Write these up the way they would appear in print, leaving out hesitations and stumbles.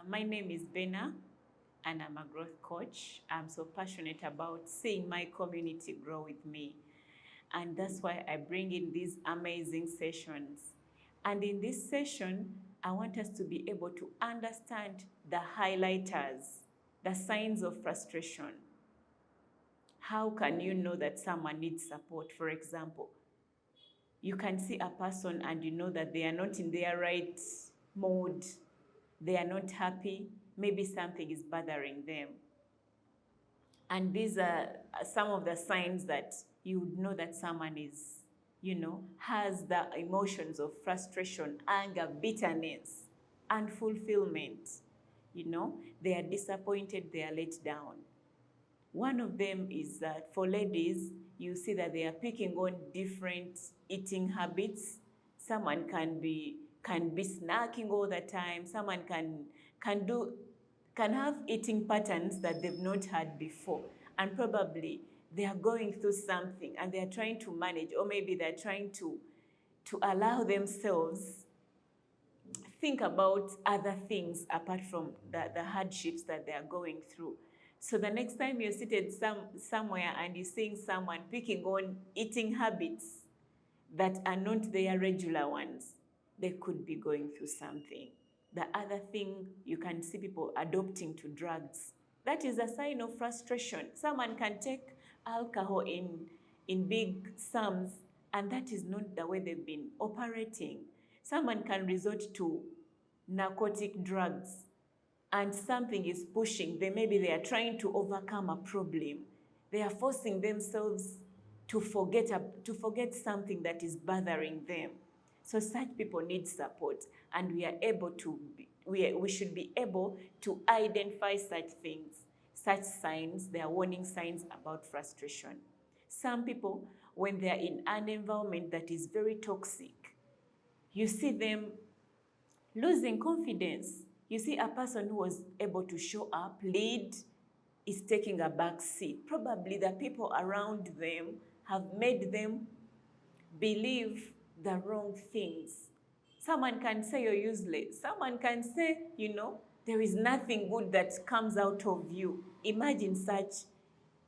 My name is Bena, and I'm a growth coach. I'm so passionate about seeing my community grow with me. And that's why I bring in these amazing sessions. And in this session, I want us to be able to understand the highlighters, the signs of frustration. How can you know that someone needs support? For example, you can see a person and you know that they are not in their right mode, they are not happy, maybe something is bothering them. And these are some of the signs that you would know that someone is, has the emotions of frustration, anger, bitterness, unfulfillment. They are disappointed, they are let down. One of them is that for ladies, you see that they are picking on different eating habits. Someone can be snacking all the time. Someone can have eating patterns that they've not had before, and probably they are going through something and they are trying to manage, or maybe they're trying to allow themselves think about other things apart from the hardships that they are going through. So the next time you're seated somewhere and you're seeing someone picking on eating habits that are not their regular ones, they could be going through something. The other thing, you can see people adopting to drugs. That is a sign of frustration. Someone can take alcohol in big sums, and that is not the way they've been operating. Someone can resort to narcotic drugs, and something is pushing them. Maybe they are trying to overcome a problem. They are forcing themselves to forget something that is bothering them. So such people need support, and we should be able to identify such things, such signs. They are warning signs about frustration. Some people, when they are in an environment that is very toxic, you see them losing confidence. You see a person who was able to show up, lead, is taking a back seat. Probably the people around them have made them believe the wrong things. Someone can say you're useless. Someone can say, there is nothing good that comes out of you. Imagine such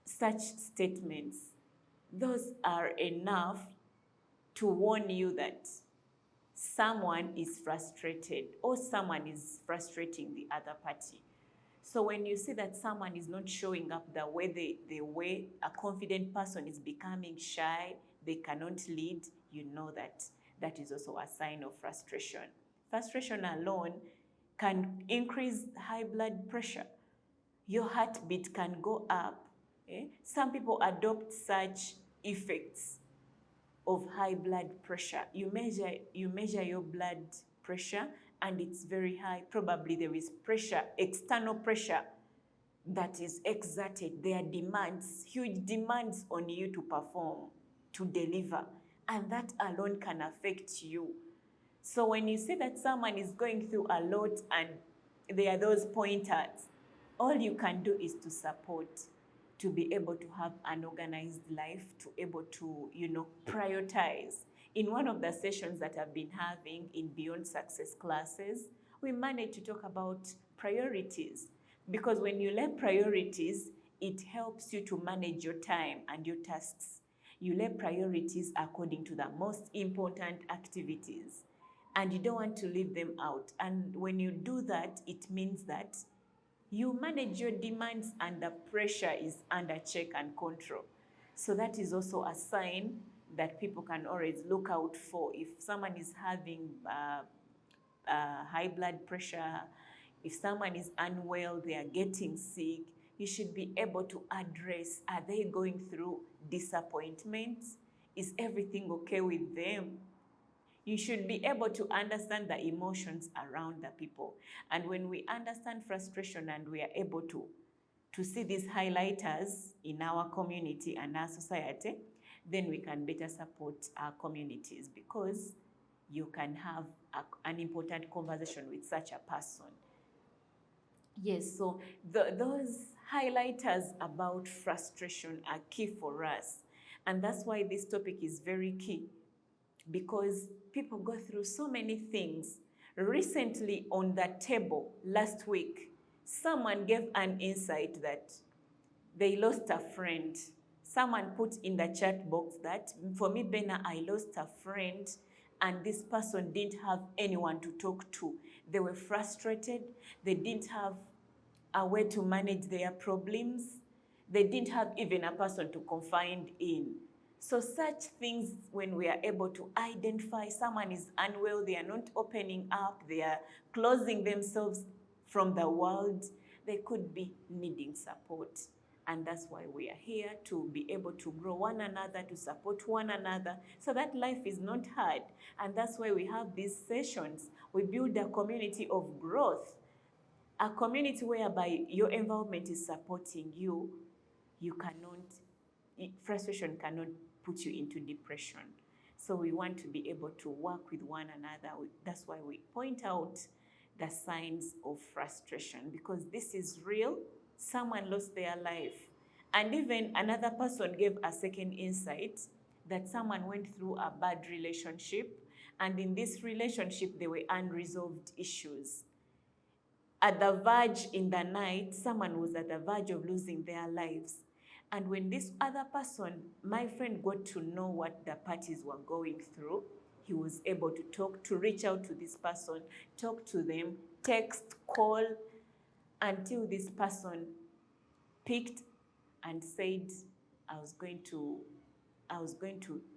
statements. Those are enough to warn you that someone is frustrated or someone is frustrating the other party. So when you see that someone is not showing up the way a confident person is becoming shy, they cannot lead, you know that is also a sign of frustration. Frustration alone can increase high blood pressure. Your heartbeat can go up. Some people adopt such effects of high blood pressure. You measure your blood pressure and it's very high. Probably there is pressure, external pressure that is exerted. There are demands, huge demands on you to perform, to deliver, and that alone can affect you. So when you see that someone is going through a lot and there are those pointers, all you can do is to support, to be able to have an organized life, to able to, prioritize. In one of the sessions that I've been having in Beyond Success classes, we managed to talk about priorities. Because when you lay priorities, it helps you to manage your time and your tasks. You lay priorities according to the most important activities, and you don't want to leave them out. And when you do that, it means that you manage your demands and the pressure is under check and control. So that is also a sign that people can always look out for. If someone is having high blood pressure, if someone is unwell, they are getting sick, you should be able to address, are they going through disappointments? Is everything okay with them? You should be able to understand the emotions around the people. And when we understand frustration and we are able to see these highlighters in our community and our society, then we can better support our communities, because you can have an important conversation with such a person. Yes, so those highlighters about frustration are key for us. And that's why this topic is very key, because people go through so many things, Recently on that table, last week, someone gave an insight that they lost a friend. Someone put in the chat box that, for me, Bena, I lost a friend, and this person didn't have anyone to talk to. They were frustrated. They didn't have a way to manage their problems. They didn't have even a person to confide in. So such things, when we are able to identify someone is unwell, they are not opening up, they are closing themselves from the world, they could be needing support. And that's why we are here, to be able to grow one another, to support one another, so that life is not hard. And that's why we have these sessions. We build a community of growth, a community whereby your environment is supporting you. You cannot, frustration cannot put you into depression. So we want to be able to work with one another. That's why we point out the signs of frustration, because this is real. Someone lost their life. And even another person gave a second insight that someone went through a bad relationship, and in this relationship there were unresolved issues. At the verge, in the night, someone was at the verge of losing their lives. And when this other person, my friend, got to know what the parties were going through, he was able to talk, to reach out to this person, talk to them, text, call, until this person picked and said, I was going to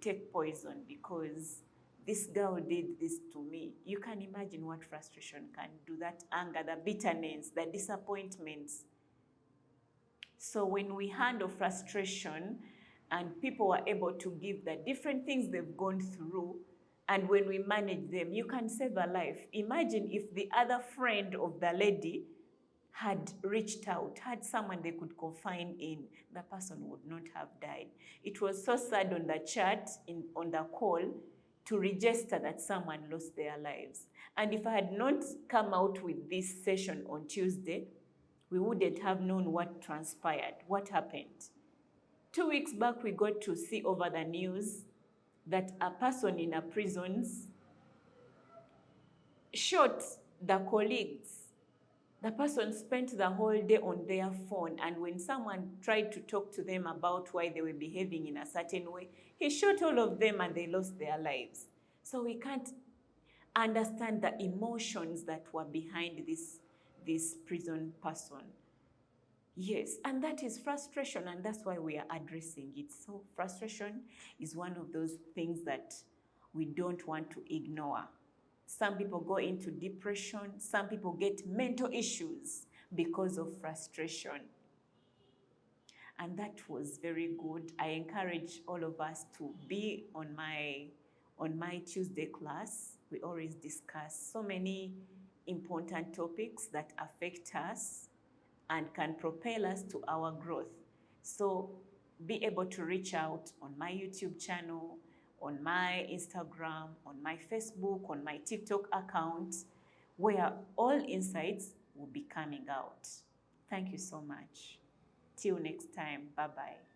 take poison because this girl did this to me. You can imagine what frustration can do, that anger, the bitterness, the disappointments. So when we handle frustration and people are able to give the different things they've gone through, and when we manage them, you can save a life. Imagine if the other friend of the lady had reached out, had someone they could confide in, the person would not have died. It was so sad on the chat, on the call, to register that someone lost their lives. And if I had not come out with this session on Tuesday, we wouldn't have known what transpired, what happened. 2 weeks back, we got to see over the news that a person in a prisons shot the colleagues. The person spent the whole day on their phone, and when someone tried to talk to them about why they were behaving in a certain way, he shot all of them and they lost their lives. So we can't understand the emotions that were behind this prison person. Yes, and that is frustration, and that's why we are addressing it. So frustration is one of those things that we don't want to ignore. Some people go into depression. Some people get mental issues because of frustration. And that was very good. I encourage all of us to be on my Tuesday class. We always discuss so many important topics that affect us and can propel us to our growth. So be able to reach out on my YouTube channel, on my Instagram, on my Facebook, on my TikTok account, where all insights will be coming out. Thank you so much. Till next time, bye-bye.